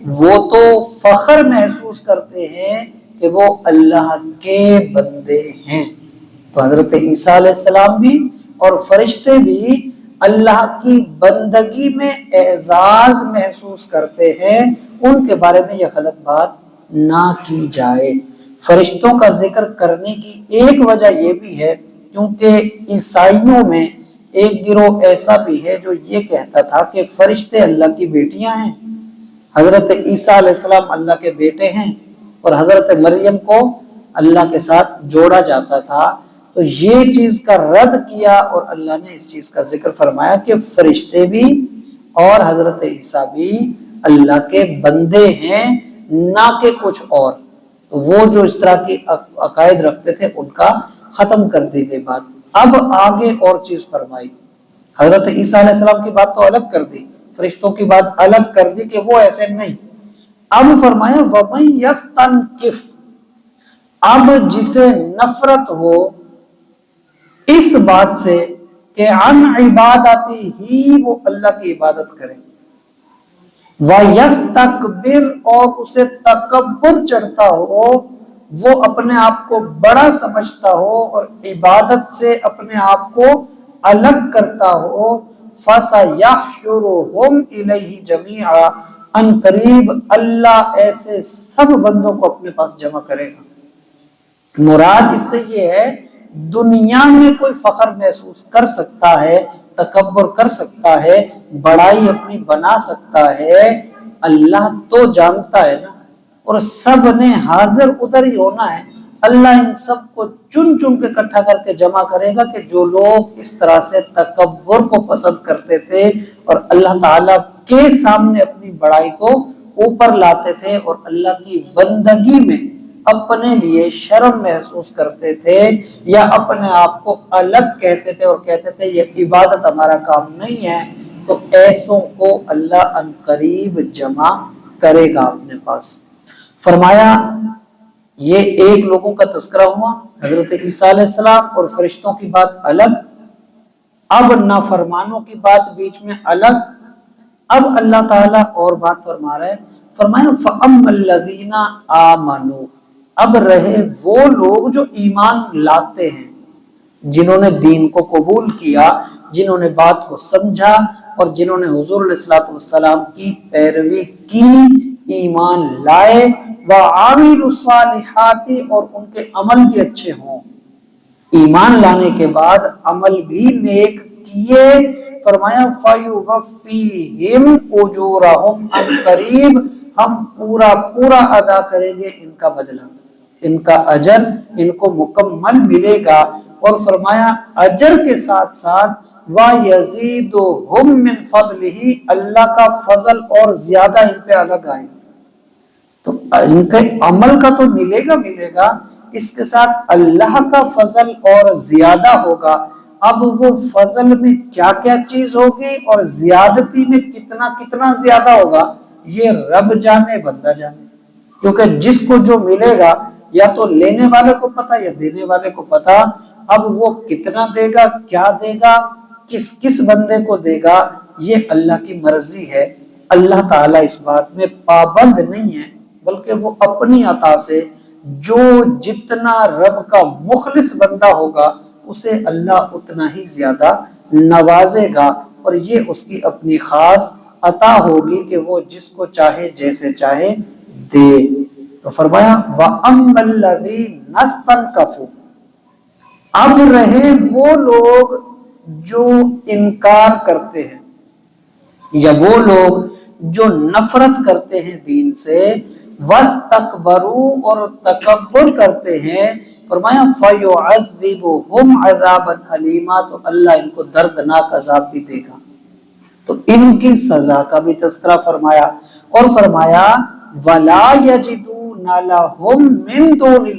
وہ تو فخر محسوس کرتے ہیں کہ وہ اللہ کے بندے ہیں۔ تو حضرت عیسیٰ علیہ السلام بھی اور فرشتے بھی اللہ کی بندگی میں اعزاز محسوس کرتے ہیں، ان کے بارے میں یہ غلط بات نہ کی جائے۔ فرشتوں کا ذکر کرنے کی ایک وجہ یہ بھی ہے کیونکہ عیسائیوں میں ایک گروہ ایسا بھی ہے جو یہ کہتا تھا کہ فرشتے اللہ کی بیٹیاں ہیں، حضرت عیسیٰ علیہ السلام اللہ کے بیٹے ہیں، اور حضرت مریم کو اللہ کے ساتھ جوڑا جاتا تھا۔ تو یہ چیز کا رد کیا اور اللہ نے اس چیز کا ذکر فرمایا کہ فرشتے بھی اور حضرت عیسیٰ بھی اللہ کے بندے ہیں، نہ کہ کچھ اور۔ وہ جو اس طرح کی عقائد رکھتے تھے ان کا ختم کر دی گئی بات۔ اب آگے اور چیز فرمائی، حضرت عیسیٰ علیہ السلام کی بات تو الگ کر دی، فرشتوں کی بات الگ کر دی کہ وہ ایسے نہیں۔ اب فرمایا وَمَن يَسْتَنْكِفْ، اب جسے نفرت ہو اس بات سے کہ عن عبادتی ہی وہ اللہ کی عبادت کرے، وَيَسْتَكْبِرْ اور اسے تکبر چڑھتا ہو، وہ اپنے آپ کو بڑا سمجھتا ہو اور عبادت سے اپنے آپ کو الگ کرتا ہو، فَسَيَحْشُرُهُمْ إِلَيْهِ جَمِيعًا، ان قریب اللہ ایسے سب بندوں کو اپنے پاس جمع کرے گا۔ مراد اس سے یہ ہے دنیا میں کوئی فخر محسوس کر سکتا ہے، تکبر کر سکتا ہے، بڑائی اپنی بنا سکتا ہے، اللہ تو جانتا ہے نا، اور سب نے حاضر ادھر ہی ہونا ہے۔ اللہ ان سب کو چن چن کے اکٹھا کر کے جمع کرے گا کہ جو لوگ اس طرح سے تکبر کو پسند کرتے تھے اور اللہ تعالیٰ کے سامنے اپنی بڑائی کو اوپر لاتے تھے اور اللہ کی بندگی میں اپنے لیے شرم محسوس کرتے تھے یا اپنے آپ کو الگ کہتے تھے اور کہتے تھے یہ عبادت ہمارا کام نہیں ہے، تو ایسوں کو اللہ ان قریب جمع کرے گا اپنے پاس۔ فرمایا یہ ایک لوگوں کا تذکرہ ہوا، حضرت عیسیٰ علیہ السلام اور فرشتوں کی بات الگ، اب نافرمانوں کی بات بیچ میں الگ۔ اب اللہ تعالیٰ اور بات فرما رہے ہیں، فرمایا فَأَمَّا الَّذِينَ آمَنُوا، اب رہے وہ لوگ جو ایمان لاتے ہیں، جنہوں نے دین کو قبول کیا، جنہوں نے بات کو سمجھا اور جنہوں نے حضور علیہ السلام کی پیروی کی، ایمان لائے، وَعَمِلُوا الصَّالِحَاتِ اور ان کے عمل بھی اچھے ہوں، ایمان لانے کے بعد عمل بھی نیک کیے، فرمایا فَيُوَفِّيهِمْ أُجُورَهُمْ ان قریب ہم پورا ادا کریں گے ان کا بدلہ، ان کا اجر ان کو مکمل ملے گا۔ اور فرمایا اجر کے ساتھ ساتھ وَيَزِيدُهُمْ مِنْ فَضْلِهِ، اللہ کا فضل اور زیادہ ان پہ الگ آئے گا۔ تو ان کے عمل کا تو ملے گا، اس کے ساتھ اللہ کا فضل اور زیادہ ہوگا۔ اب وہ فضل میں کیا کیا چیز ہوگی اور زیادتی میں کتنا زیادہ ہوگا، یہ رب جانے بندہ جانے، کیونکہ جس کو جو ملے گا یا تو لینے والے کو پتا یا دینے والے کو پتا۔ اب وہ کتنا دے گا، کیا دے گا، کس بندے کو دے گا، یہ اللہ کی مرضی ہے۔ اللہ تعالیٰ اس بات میں پابند نہیں ہے، بلکہ وہ اپنی عطا سے جو جتنا رب کا مخلص بندہ ہوگا اسے اللہ اتنا ہی زیادہ نوازے گا، اور یہ اس کی اپنی خاص عطا ہوگی کہ وہ جس کو چاہے جیسے چاہے دے۔ تو فرمایا وَأَمَّا الَّذِينَ اسْتَنكَفُوا، اب رہے وہ لوگ جو انکار کرتے ہیں یا وہ لوگ جو نفرت کرتے ہیں دین سے، وَاسْتَكْبَرُوا اور تکبر کرتے ہیں، فرمایا فَيُعَذِّبُهُمْ عَذَابًا أَلِيمًا، تو اللہ ان کو دردناک عذاب بھی دے گا۔ تو ان کی سزا کا بھی تذکرہ فرمایا اور فرمایا وَلَا يَجِدُونَ لَهُم مِّن دُونِ